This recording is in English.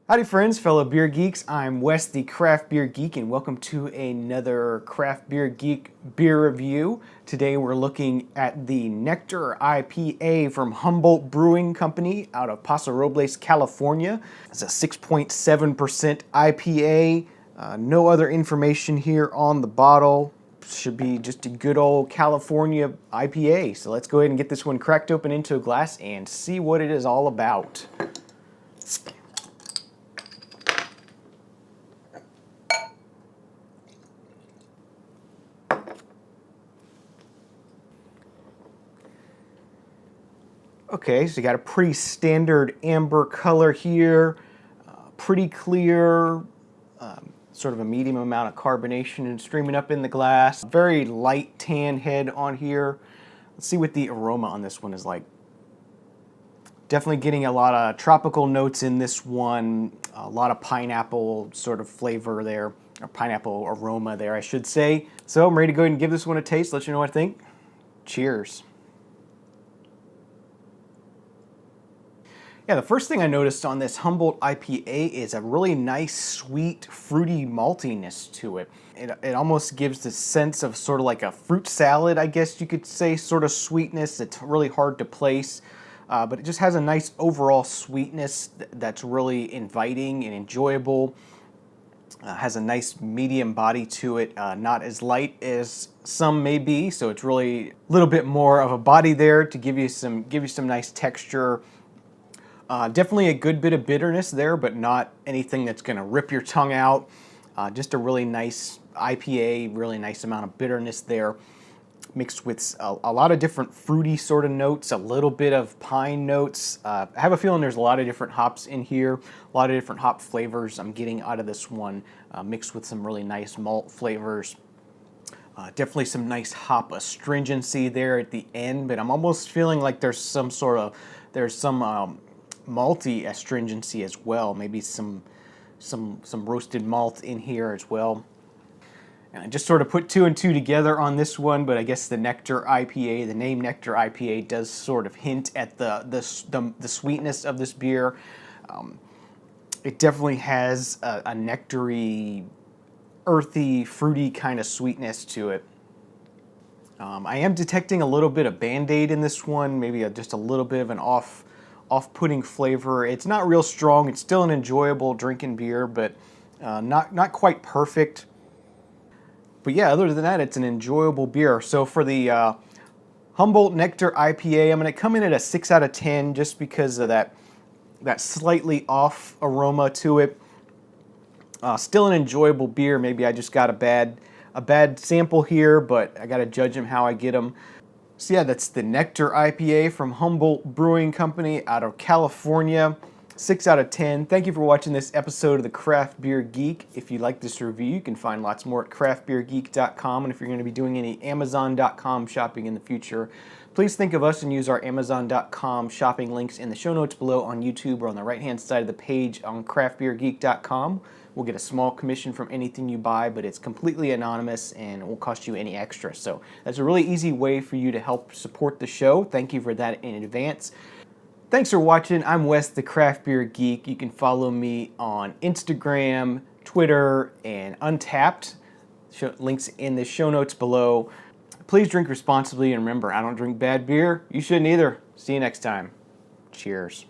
Howdy friends, fellow beer geeks. I'm Wes, the Craft Beer Geek, and welcome to another Craft Beer Geek beer review. Today we're looking at the Nectar IPA from Humboldt Brewing Company out of Paso, Robles, California. It's a 6.7% IPA. No other information here on the bottle. Should be just a good old California IPA. So let's go ahead and get this one cracked open into a glass and see what it is all about. Okay, so you got a pretty standard amber color here, pretty clear, sort of a medium amount of carbonation and streaming up in the glass. Very light tan head on here. Let's see what the aroma on this one is like. Definitely getting a lot of tropical notes in this one, a lot of pineapple sort of flavor there, or pineapple aroma there, I should say. So I'm ready to go ahead and give this one a taste, let you know what I think. Cheers. Yeah, the first thing I noticed on this Humboldt IPA is a really nice, sweet, fruity maltiness to it. It almost gives the sense of sort of like a fruit salad, I guess you could say, sort of sweetness. It's really hard to place, but it just has a nice overall sweetness that's really inviting and enjoyable. Has a nice medium body to it, not as light as some may be, so it's really a little bit more of a body there to give you some nice texture. Definitely a good bit of bitterness there, but not anything that's going to rip your tongue out. Just a really nice IPA, really nice amount of bitterness there, mixed with a lot of different fruity sort of notes, a little bit of pine notes. I have a feeling there's a lot of different hops in here, a lot of different hop flavors I'm getting out of this one, mixed with some really nice malt flavors. Definitely some nice hop astringency there at the end, but I'm almost feeling like there's some malty astringency as well, maybe some roasted malt in here as well. And I just sort of put two and two together on this one, but I guess the Nectar IPA, the name Nectar IPA, does sort of hint at the sweetness of this beer. It definitely has a nectary, earthy, fruity kind of sweetness to it. I am detecting a little bit of Band-Aid in this one, maybe just a little bit of an off-putting flavor. It's not real strong. It's still an enjoyable drinking beer, but not quite perfect. But yeah, other than that, it's an enjoyable beer. So for the Humboldt Nectar IPA, I'm going to come in at a 6 out of 10 just because of that slightly off aroma to it. Still an enjoyable beer. Maybe I just got a bad sample here, but I got to judge them how I get them. So yeah, that's the Nectar IPA from Humboldt Brewing Company out of California. 6 out of 10. Thank you for watching this episode of the Craft Beer Geek. If you like this review, you can find lots more at craftbeergeek.com. And if you're going to be doing any Amazon.com shopping in the future, please think of us and use our Amazon.com shopping links in the show notes below on YouTube or on the right-hand side of the page on craftbeergeek.com. We'll get a small commission from anything you buy, but it's completely anonymous and it won't cost you any extra. So that's a really easy way for you to help support the show. Thank you for that in advance. Thanks for watching. I'm Wes, the Craft Beer Geek. You can follow me on Instagram, Twitter, and Untappd. Links in the show notes below. Please drink responsibly, and remember, I don't drink bad beer. You shouldn't either. See you next time. Cheers.